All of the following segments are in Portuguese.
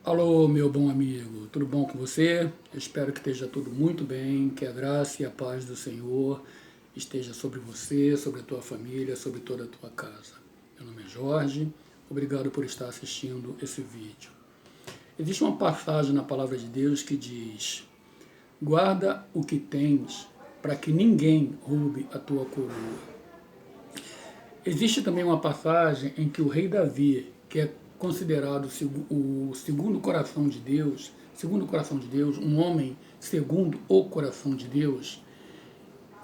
Alô, meu bom amigo, tudo bom com você? Eu espero que esteja tudo muito bem, que a graça e a paz do Senhor esteja sobre você, sobre a tua família, sobre toda a tua casa. Meu nome é Jorge, obrigado por estar assistindo esse vídeo. Existe uma passagem na palavra de Deus que diz: guarda o que tens, para que ninguém roube a tua coroa. Existe também uma passagem em que o rei Davi, que é considerado o segundo coração de Deus, um homem segundo o coração de Deus,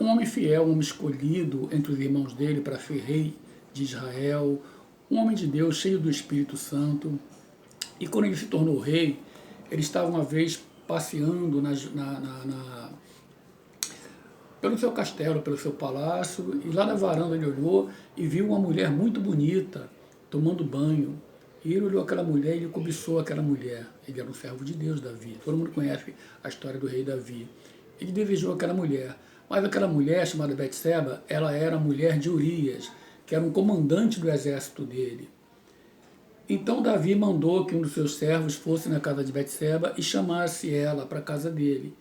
um homem fiel, um homem escolhido entre os irmãos dele para ser rei de Israel, um homem de Deus cheio do Espírito Santo. E quando ele se tornou rei, ele estava uma vez passeando pelo seu castelo, pelo seu palácio, e lá na varanda ele olhou e viu uma mulher muito bonita tomando banho. E ele olhou aquela mulher e ele cobiçou aquela mulher. Ele era um servo de Deus, Davi. Todo mundo conhece a história do rei Davi. Ele desejou aquela mulher. Mas aquela mulher, chamada Betseba, ela era mulher de Urias, que era um comandante do exército dele. Então Davi mandou que um dos seus servos fosse na casa de Betseba e chamasse ela para a casa dele.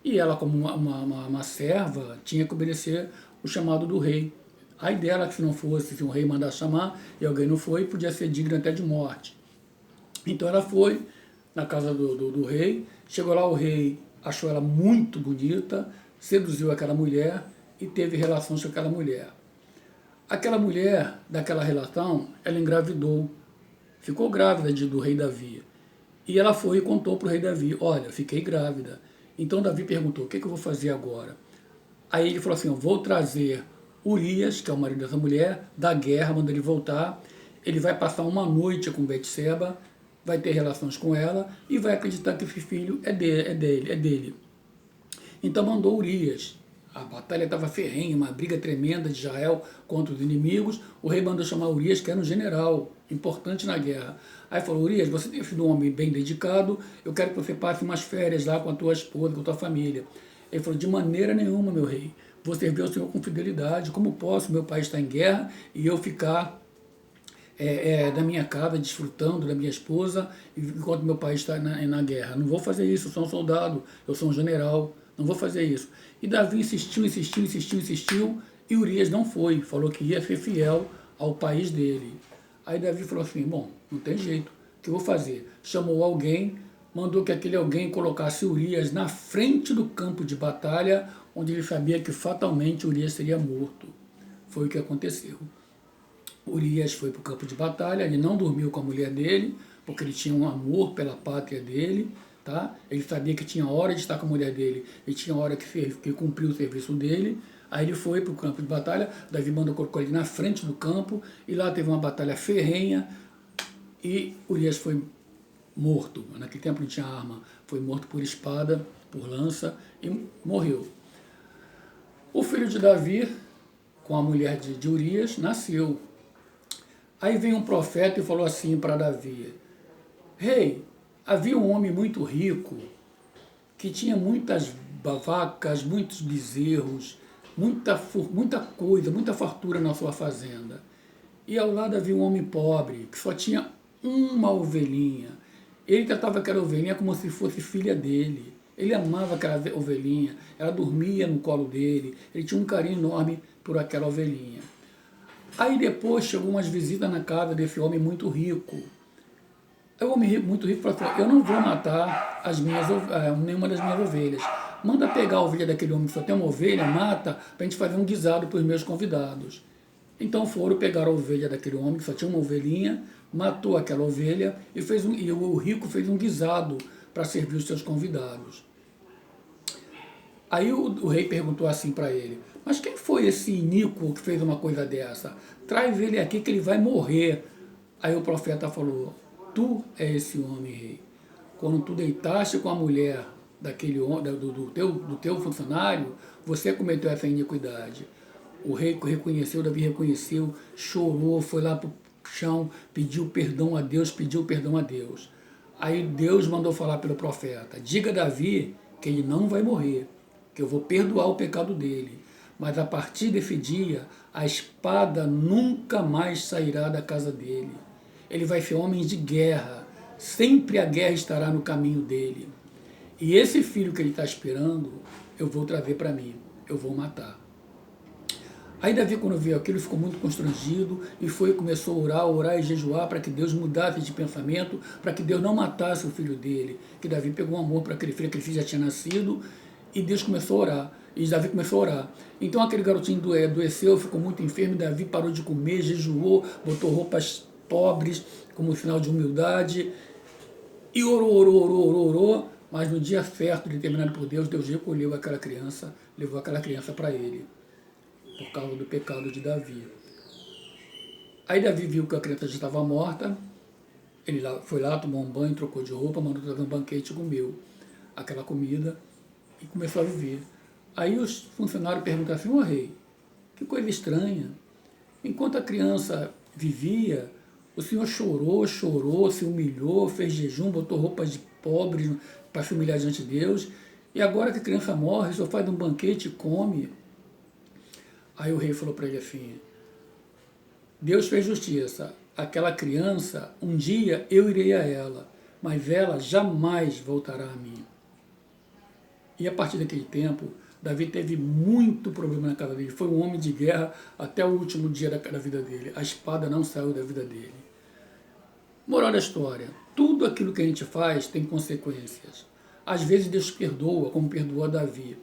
E ela, como uma serva, tinha que obedecer o chamado do rei. A ideia era que se não fosse, se um rei mandasse chamar e alguém não foi, podia ser digno até de morte. Então ela foi na casa do rei, chegou lá, o rei achou ela muito bonita, seduziu aquela mulher e teve relações com aquela mulher. Aquela mulher, daquela relação, ela engravidou, ficou grávida do rei Davi. E ela foi e contou para o rei Davi: olha, fiquei grávida. Então Davi perguntou: o que eu vou fazer agora? Aí ele falou assim: eu vou trazer Urias, que é o marido dessa mulher, da guerra, manda ele voltar. Ele vai passar uma noite com Betseba, vai ter relações com ela e vai acreditar que esse filho é dele. Então mandou Urias. A batalha estava ferrenha, uma briga tremenda de Israel contra os inimigos. O rei mandou chamar Urias, que era um general importante na guerra. Aí falou: Urias, você tem sido um homem bem dedicado, eu quero que você passe umas férias lá com a tua esposa, com a tua família. Ele falou: de maneira nenhuma, meu rei. Vou servir ao Senhor com fidelidade. Como posso? Meu país está em guerra e eu ficar da minha casa, desfrutando da minha esposa, enquanto meu país está na guerra. Não vou fazer isso, eu sou um soldado, eu sou um general, não vou fazer isso. E Davi insistiu, e Urias não foi, falou que ia ser fiel ao país dele. Aí Davi falou assim: bom, não tem jeito, o que eu vou fazer? Chamou alguém, mandou que aquele alguém colocasse Urias na frente do campo de batalha, onde ele sabia que fatalmente Urias seria morto. Foi o que aconteceu. Urias foi para o campo de batalha, ele não dormiu com a mulher dele, porque ele tinha um amor pela pátria dele, tá? Ele sabia que tinha hora de estar com a mulher dele, e tinha hora que cumpriu o serviço dele. Aí ele foi para o campo de batalha, Davi mandou colocar ele na frente do campo, e lá teve uma batalha ferrenha, e Urias foi morto. Naquele tempo não tinha arma, foi morto por espada, por lança, e morreu. O filho de Davi, com a mulher de Urias, nasceu. Aí veio um profeta e falou assim para Davi: rei, havia um homem muito rico que tinha muitas vacas, muitos bezerros, muita coisa, muita fartura na sua fazenda. E ao lado havia um homem pobre que só tinha uma ovelhinha. Ele tratava aquela ovelhinha como se fosse filha dele. Ele amava aquela ovelhinha, ela dormia no colo dele, ele tinha um carinho enorme por aquela ovelhinha. Aí depois chegou umas visitas na casa desse homem muito rico. Aí o homem muito rico falou assim: eu não vou matar nenhuma das minhas ovelhas. Manda pegar a ovelha daquele homem que só tem uma ovelha, mata, para a gente fazer um guisado para os meus convidados. Então foram pegar a ovelha daquele homem que só tinha uma ovelhinha, matou aquela ovelha e o rico fez um guisado para servir os seus convidados. Aí o rei perguntou assim para ele: mas quem foi esse iníquo que fez uma coisa dessa? Traz ele aqui que ele vai morrer. Aí o profeta falou: tu é esse homem, rei. Quando tu deitaste com a mulher do teu funcionário, você cometeu essa iniquidade. O rei reconheceu, Davi reconheceu, chorou, foi lá para o chão, pediu perdão a Deus. Aí Deus mandou falar pelo profeta: diga a Davi que ele não vai morrer, que eu vou perdoar o pecado dele. Mas a partir desse dia, a espada nunca mais sairá da casa dele. Ele vai ser homem de guerra, sempre a guerra estará no caminho dele. E esse filho que ele está esperando, eu vou trazer para mim, eu vou matar. Aí Davi, quando viu aquilo, ficou muito constrangido e começou a orar e jejuar para que Deus mudasse de pensamento, para que Deus não matasse o filho dele. Que Davi pegou um amor para aquele filho já tinha nascido, e Deus começou a orar. E Davi começou a orar. Então aquele garotinho adoeceu, ficou muito enfermo, Davi parou de comer, jejuou, botou roupas pobres, como sinal de humildade, e orou, mas no dia certo, determinado por Deus, Deus recolheu aquela criança, levou aquela criança para ele, por causa do pecado de Davi. Aí Davi viu que a criança já estava morta, ele foi lá, tomou um banho, trocou de roupa, mandou trazer um banquete e comeu aquela comida e começou a viver. Aí os funcionários perguntaram assim: ô rei, que coisa estranha, enquanto a criança vivia, o senhor chorou, se humilhou, fez jejum, botou roupas de pobre para se humilhar diante de Deus, e agora que a criança morre, só faz um banquete e come. Aí o rei falou para ele assim: Deus fez justiça, aquela criança, um dia eu irei a ela, mas ela jamais voltará a mim. E a partir daquele tempo, Davi teve muito problema na casa dele, foi um homem de guerra até o último dia da vida dele, a espada não saiu da vida dele. Moral da história: tudo aquilo que a gente faz tem consequências. Às vezes Deus perdoa, como perdoou a Davi.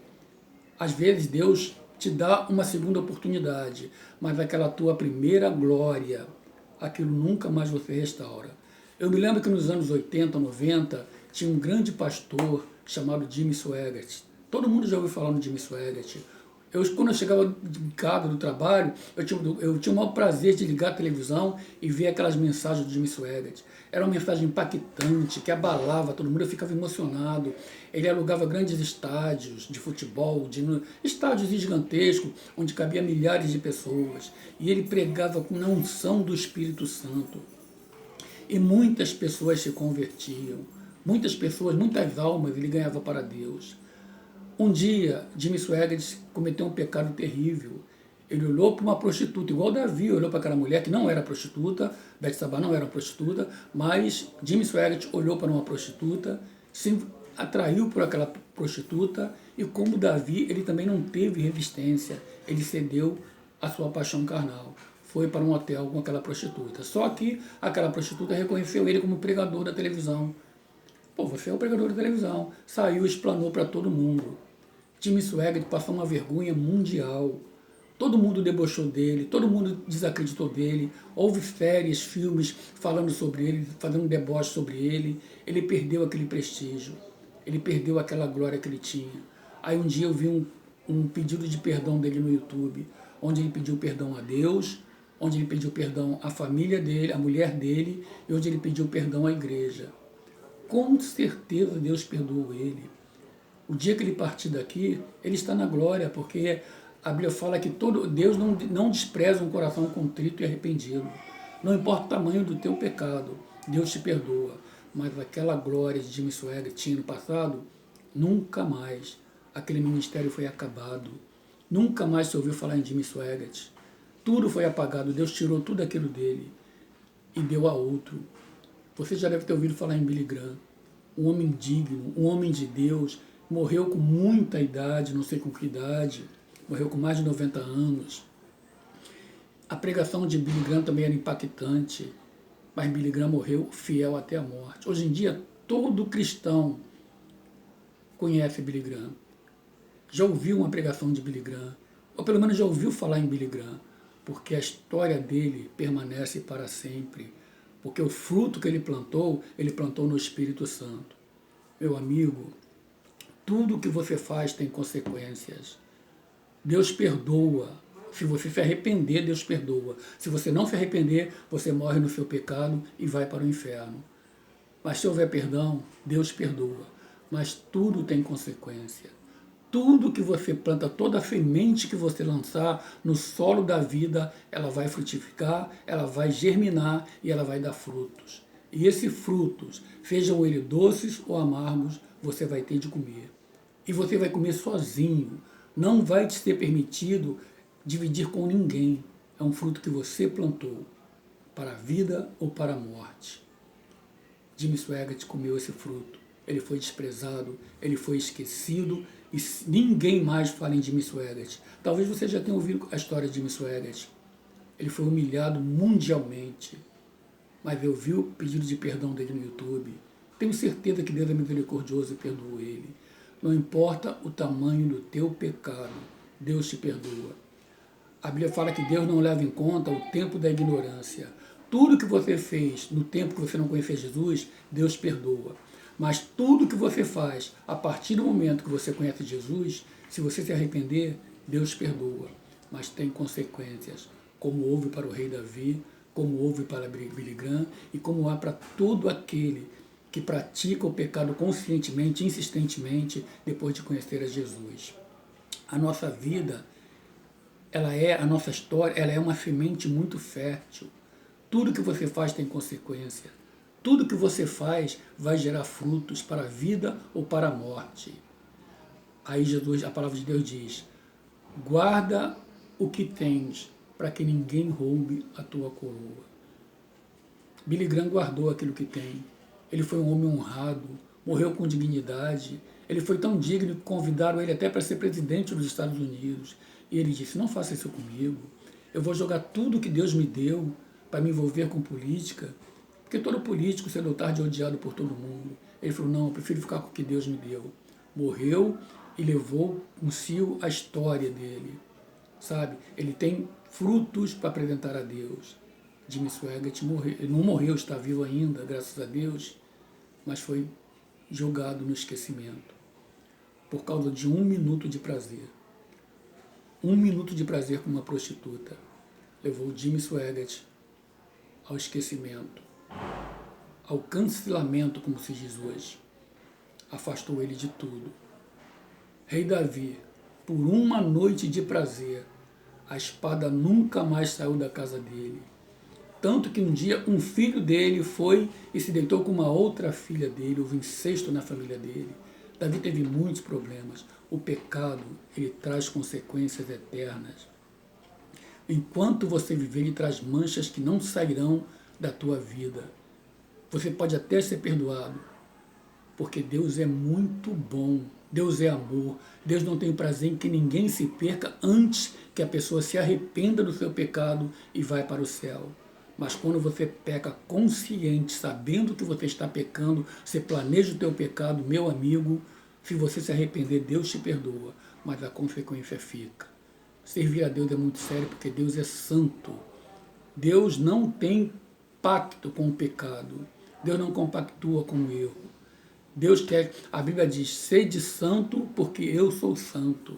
Às vezes Deus te dá uma segunda oportunidade, mas aquela tua primeira glória, aquilo nunca mais você restaura. Eu me lembro que nos anos 80, 90, tinha um grande pastor chamado Jimmy Swaggart. Todo mundo já ouviu falar no Jimmy Swaggart. Quando eu chegava de casa do trabalho, eu tinha o maior prazer de ligar a televisão e ver aquelas mensagens do Jimmy Swaggart. Era uma mensagem impactante, que abalava todo mundo, eu ficava emocionado. Ele alugava grandes estádios de futebol, estádios gigantescos, onde cabia milhares de pessoas. E ele pregava com a unção do Espírito Santo. E muitas pessoas se convertiam. Muitas pessoas, muitas almas ele ganhava para Deus. Um dia, Jimmy Swaggart cometeu um pecado terrível. Ele olhou para uma prostituta, igual Davi olhou para aquela mulher que não era prostituta, Betsabá não era prostituta, mas Jimmy Swaggart olhou para uma prostituta, se atraiu por aquela prostituta, e como Davi, ele também não teve resistência, ele cedeu à sua paixão carnal. Foi para um hotel com aquela prostituta. Só que aquela prostituta reconheceu ele como pregador da televisão. Pô, você é o pregador da televisão. Saiu e explanou para todo mundo. Jimmy Swaggart passou uma vergonha mundial. Todo mundo debochou dele, todo mundo desacreditou dele. Houve séries, filmes falando sobre ele, fazendo deboche sobre ele. Ele perdeu aquele prestígio. Ele perdeu aquela glória que ele tinha. Aí um dia eu vi um pedido de perdão dele no YouTube, onde ele pediu perdão a Deus, onde ele pediu perdão à família dele, à mulher dele, e onde ele pediu perdão à igreja. Com certeza Deus perdoou ele. O dia que ele partir daqui, ele está na glória, porque a Bíblia fala que Deus não despreza um coração contrito e arrependido. Não importa o tamanho do teu pecado, Deus te perdoa. Mas aquela glória de Jimmy Swaggart tinha no passado, nunca mais. Aquele ministério foi acabado. Nunca mais se ouviu falar em Jimmy Swaggart. Tudo foi apagado, Deus tirou tudo aquilo dele e deu a outro. Você já deve ter ouvido falar em Billy Graham, um homem digno, um homem de Deus, morreu com muita idade, não sei com que idade, morreu com mais de 90 anos. A pregação de Billy Graham também era impactante, mas Billy Graham morreu fiel até a morte. Hoje em dia, todo cristão conhece Billy Graham, já ouviu uma pregação de Billy Graham, ou pelo menos já ouviu falar em Billy Graham, porque a história dele permanece para sempre. Porque o fruto que ele plantou no Espírito Santo. Meu amigo, tudo que você faz tem consequências. Deus perdoa. Se você se arrepender, Deus perdoa. Se você não se arrepender, você morre no seu pecado e vai para o inferno. Mas se houver perdão, Deus perdoa. Mas tudo tem consequência. Tudo que você planta, toda a semente que você lançar no solo da vida, ela vai frutificar, ela vai germinar e ela vai dar frutos. E esses frutos, sejam eles doces ou amargos, você vai ter de comer. E você vai comer sozinho. Não vai te ser permitido dividir com ninguém. É um fruto que você plantou, para a vida ou para a morte. Jimmy Swaggart comeu esse fruto. Ele foi desprezado, ele foi esquecido e ninguém mais fala em Jimmy Swaggart. Talvez você já tenha ouvido a história de Jimmy Swaggart. Ele foi humilhado mundialmente, mas eu vi o pedido de perdão dele no YouTube. Tenho certeza que Deus é misericordioso e perdoou ele. Não importa o tamanho do teu pecado, Deus te perdoa. A Bíblia fala que Deus não leva em conta o tempo da ignorância. Tudo que você fez no tempo que você não conhecia Jesus, Deus perdoa. Mas tudo que você faz a partir do momento que você conhece Jesus, se você se arrepender, Deus perdoa. Mas tem consequências, como houve para o rei Davi, como houve para Billy Graham e como há para todo aquele que pratica o pecado conscientemente, insistentemente, depois de conhecer a Jesus. A nossa vida, a nossa história, ela é uma semente muito fértil. Tudo que você faz tem consequência. Tudo que você faz vai gerar frutos para a vida ou para a morte. Aí Jesus, a palavra de Deus diz, guarda o que tens, para que ninguém roube a tua coroa. Billy Graham guardou aquilo que tem. Ele foi um homem honrado, morreu com dignidade. Ele foi tão digno que convidaram ele até para ser presidente dos Estados Unidos. E ele disse, não faça isso comigo. Eu vou jogar tudo que Deus me deu para me envolver com política. Porque todo político, cedo ou tarde, é odiado por todo mundo. Ele falou, não, eu prefiro ficar com o que Deus me deu. Morreu e levou consigo a história dele. Sabe? Ele tem frutos para apresentar a Deus. Jimmy Swaggart morreu, ele não morreu, está vivo ainda, graças a Deus, mas foi jogado no esquecimento por causa de 1 minuto de prazer. 1 minuto de prazer com uma prostituta levou Jimmy Swaggart ao esquecimento, ao cancelamento, como se diz hoje. Afastou ele de tudo. Rei Davi, por 1 noite de prazer, a espada nunca mais saiu da casa dele. Tanto que um dia um filho dele foi e se deitou com uma outra filha dele, houve incesto na família dele. Davi teve muitos problemas. O pecado, ele traz consequências eternas. Enquanto você viver, ele traz manchas que não sairão da tua vida. Você pode até ser perdoado, porque Deus é muito bom. Deus é amor. Deus não tem prazer em que ninguém se perca antes que a pessoa se arrependa do seu pecado e vai para o céu. Mas quando você peca consciente, sabendo que você está pecando, você planeja o teu pecado, meu amigo, se você se arrepender, Deus te perdoa, mas a consequência fica. Servir a Deus é muito sério porque Deus é santo. Deus não tem pacto com o pecado. Deus não compactua com o erro. Deus quer, a Bíblia diz, sede santo porque eu sou santo.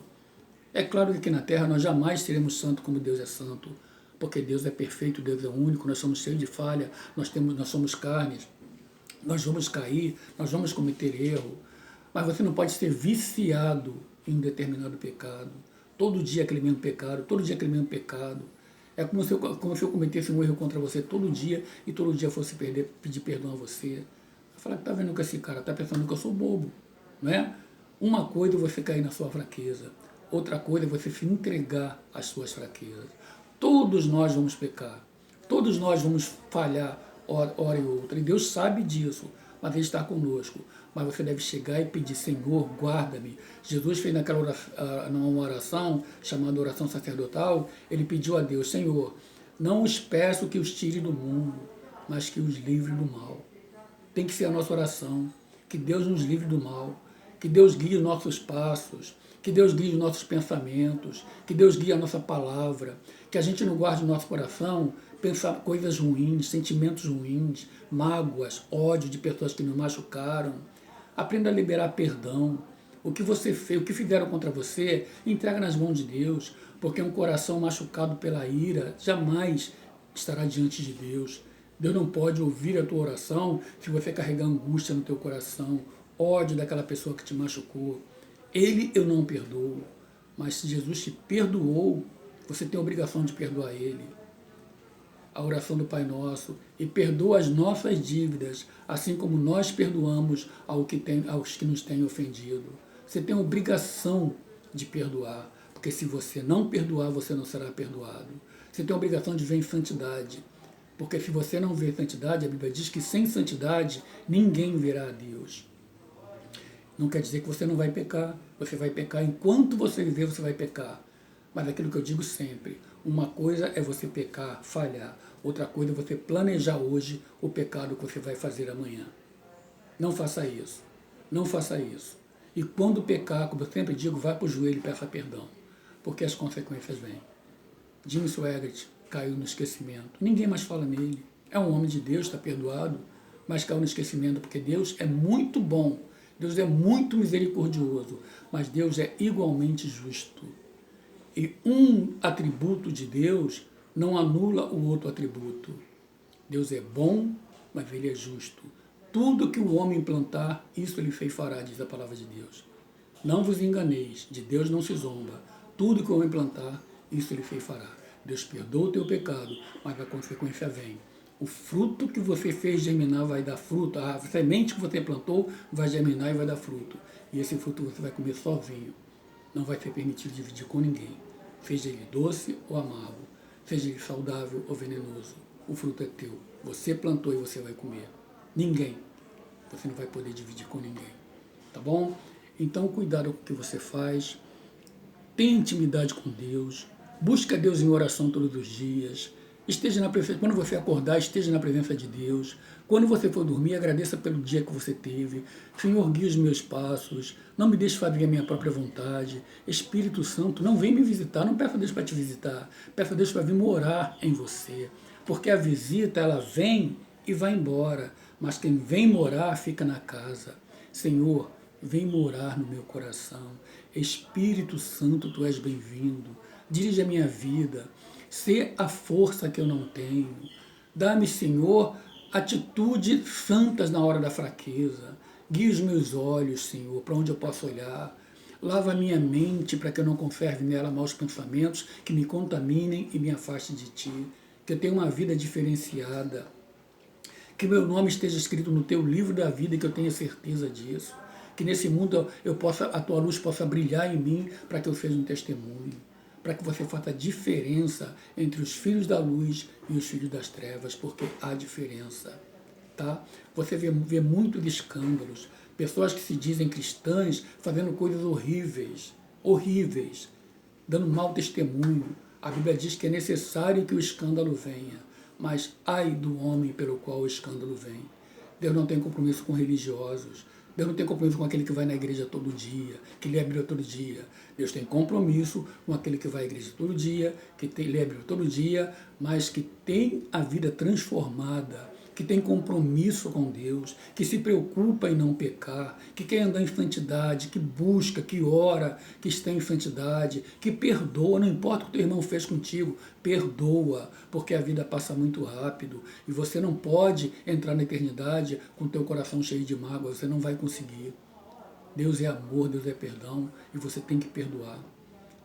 É claro que aqui na terra nós jamais seremos santos como Deus é santo, porque Deus é perfeito, Deus é único, nós somos cheios de falha, nós somos carnes, nós vamos cair, nós vamos cometer erro, mas você não pode ser viciado em um determinado pecado, todo dia aquele mesmo pecado, todo dia aquele mesmo pecado. É como se eu cometesse um erro contra você todo dia e todo dia fosse pedir perdão a você. Eu falo, tá vendo que esse cara tá pensando que eu sou bobo, não é? Uma coisa é você cair na sua fraqueza, outra coisa é você se entregar às suas fraquezas. Todos nós vamos pecar, todos nós vamos falhar hora e outra, e Deus sabe disso, mas Ele está conosco. Mas você deve chegar e pedir, Senhor, guarda-me. Jesus fez naquela numa oração, chamada oração sacerdotal, ele pediu a Deus, Senhor, não os peço que os tire do mundo, mas que os livre do mal. Tem que ser a nossa oração, que Deus nos livre do mal, que Deus guie os nossos passos, que Deus guie os nossos pensamentos, que Deus guie a nossa palavra, que a gente não guarde no nosso coração pensar coisas ruins, sentimentos ruins, mágoas, ódio de pessoas que nos machucaram. Aprenda a liberar perdão. O que você fez, o que fizeram contra você, entrega nas mãos de Deus, porque um coração machucado pela ira jamais estará diante de Deus. Deus não pode ouvir a tua oração se você carregar angústia no teu coração, ódio daquela pessoa que te machucou. Ele eu não perdoo, mas se Jesus te perdoou, você tem a obrigação de perdoar ele. A oração do Pai Nosso, e perdoa as nossas dívidas, assim como nós perdoamos aos que nos têm ofendido. Você tem a obrigação de perdoar, porque se você não perdoar, você não será perdoado. Você tem a obrigação de viver em santidade. Porque se você não vê santidade, a Bíblia diz que sem santidade ninguém verá a Deus. Não quer dizer que você não vai pecar. Você vai pecar enquanto você viver, você vai pecar. Mas aquilo que eu digo sempre, uma coisa é você pecar, falhar. Outra coisa é você planejar hoje o pecado que você vai fazer amanhã. Não faça isso. Não faça isso. E quando pecar, como eu sempre digo, vá para o joelho e peça perdão. Porque as consequências vêm. Jim Swaggart caiu no esquecimento. Ninguém mais fala nele. É um homem de Deus, está perdoado, mas caiu no esquecimento porque Deus é muito bom. Deus é muito misericordioso, mas Deus é igualmente justo. E um atributo de Deus não anula o outro atributo. Deus é bom, mas ele é justo. Tudo que o homem plantar, isso ele fez fará, diz a palavra de Deus. Não vos enganeis, de Deus não se zomba. Tudo que o homem plantar, isso ele fez fará. Deus perdoa o teu pecado, mas a consequência vem. O fruto que você fez germinar vai dar fruto. A semente que você plantou vai germinar e vai dar fruto. E esse fruto você vai comer sozinho. Não vai ser permitido dividir com ninguém. Seja ele doce ou amargo. Seja ele saudável ou venenoso. O fruto é teu. Você plantou e você vai comer. Ninguém. Você não vai poder dividir com ninguém. Tá bom? Então, cuidado com o que você faz. Tenha intimidade com Deus. Busque a Deus em oração todos os dias. Esteja na presença, quando você acordar, esteja na presença de Deus. Quando você for dormir, agradeça pelo dia que você teve. Senhor, guia os meus passos. Não me deixe fazer a minha própria vontade. Espírito Santo, não vem me visitar. Não peça a Deus para te visitar. Peça a Deus para vir morar em você. Porque a visita, ela vem e vai embora. Mas quem vem morar, fica na casa. Senhor, vem morar no meu coração. Espírito Santo, tu és bem-vindo. Dirige a minha vida. Sê a força que eu não tenho. Dá-me, Senhor, atitudes santas na hora da fraqueza. Guia os meus olhos, Senhor, para onde eu posso olhar. Lava a minha mente para que eu não conserve nela maus pensamentos que me contaminem e me afastem de Ti. Que eu tenha uma vida diferenciada. Que meu nome esteja escrito no Teu livro da vida e que eu tenha certeza disso. Que nesse mundo a Tua luz possa brilhar em mim para que eu seja um testemunho. Para que você faça a diferença entre os filhos da luz e os filhos das trevas, porque há diferença. Tá? Você vê muitos escândalos, pessoas que se dizem cristãs fazendo coisas horríveis, dando mau testemunho. A Bíblia diz que é necessário que o escândalo venha, mas ai do homem pelo qual o escândalo vem. Deus não tem compromisso com religiosos. Deus não tem compromisso com aquele que vai na igreja todo dia, que lê a Bíblia todo dia. Deus tem compromisso com aquele que vai à igreja todo dia, que lê a Bíblia todo dia, mas que tem a vida transformada, que tem compromisso com Deus, que se preocupa em não pecar, que quer andar em santidade, que busca, que ora, que está em santidade, que perdoa, não importa o que o teu irmão fez contigo, perdoa, porque a vida passa muito rápido e você não pode entrar na eternidade com o teu coração cheio de mágoa, você não vai conseguir. Deus é amor, Deus é perdão e você tem que perdoar.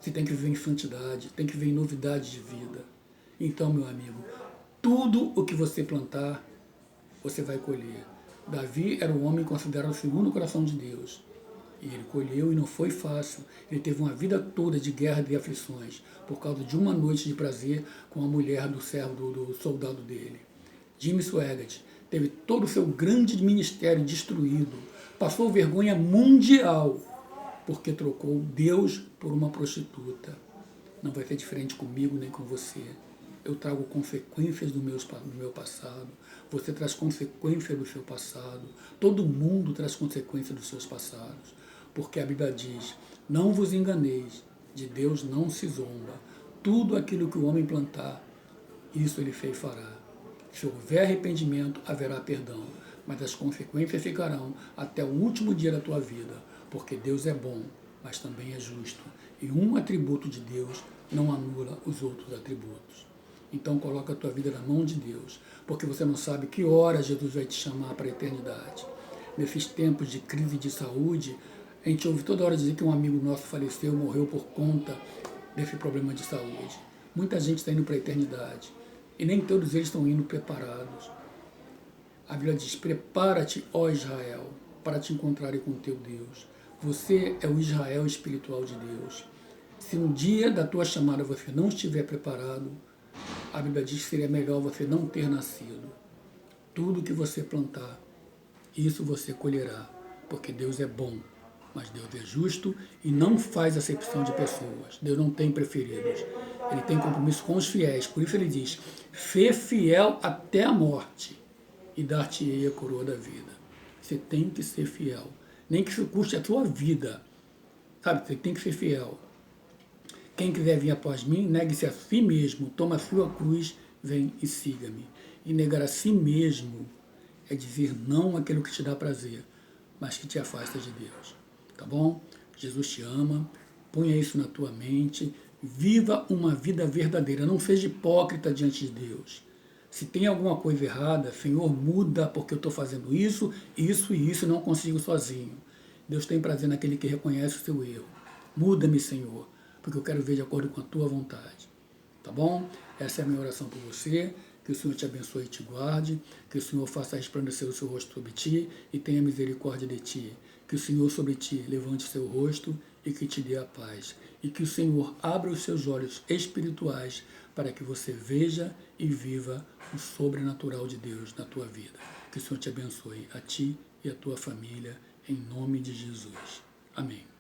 Você tem que viver em santidade, tem que viver em novidade de vida. Então, meu amigo, tudo o que você plantar, você vai colher. Davi era um homem considerado segundo o coração de Deus. E ele colheu e não foi fácil. Ele teve uma vida toda de guerra e aflições, por causa de uma noite de prazer com a mulher do servo, do soldado dele. Jim Swaggart teve todo o seu grande ministério destruído. Passou vergonha mundial, porque trocou Deus por uma prostituta. Não vai ser diferente comigo nem com você. Eu trago consequências do meu passado. Você traz consequências do seu passado. Todo mundo traz consequências dos seus passados. Porque a Bíblia diz, não vos enganeis, de Deus não se zomba. Tudo aquilo que o homem plantar, isso ele fez fará. Se houver arrependimento, haverá perdão. Mas as consequências ficarão até o último dia da tua vida. Porque Deus é bom, mas também é justo. E um atributo de Deus não anula os outros atributos. Então coloca a tua vida na mão de Deus, porque você não sabe que hora Jesus vai te chamar para a eternidade. Nesses tempos de crise de saúde, a gente ouve toda hora dizer que um amigo nosso faleceu, morreu por conta desse problema de saúde. Muita gente está indo para a eternidade, e nem todos eles estão indo preparados. A Bíblia diz, prepara-te, ó Israel, para te encontrar com o teu Deus. Você é o Israel espiritual de Deus. Se no dia da tua chamada você não estiver preparado, a Bíblia diz que seria melhor você não ter nascido. Tudo que você plantar, isso você colherá, porque Deus é bom, mas Deus é justo e não faz acepção de pessoas. Deus não tem preferidos. Ele tem compromisso com os fiéis. Por isso ele diz, fê fiel até a morte e dar-te-ei a coroa da vida. Você tem que ser fiel. Nem que isso custe a sua vida. Sabe, você tem que ser fiel. Quem quiser vir após mim, negue-se a si mesmo, toma a sua cruz, vem e siga-me. E negar a si mesmo é dizer não àquilo que te dá prazer, mas que te afasta de Deus. Tá bom? Jesus te ama, ponha isso na tua mente, viva uma vida verdadeira, não seja hipócrita diante de Deus. Se tem alguma coisa errada, Senhor, muda, porque eu estou fazendo isso, isso e isso, e não consigo sozinho. Deus tem prazer naquele que reconhece o seu erro. Muda-me, Senhor, porque eu quero ver de acordo com a tua vontade. Tá bom? Essa é a minha oração por você. Que o Senhor te abençoe e te guarde. Que o Senhor faça resplandecer o seu rosto sobre ti e tenha misericórdia de ti. Que o Senhor sobre ti levante o seu rosto e que te dê a paz. E que o Senhor abra os seus olhos espirituais para que você veja e viva o sobrenatural de Deus na tua vida. Que o Senhor te abençoe a ti e a tua família, em nome de Jesus. Amém.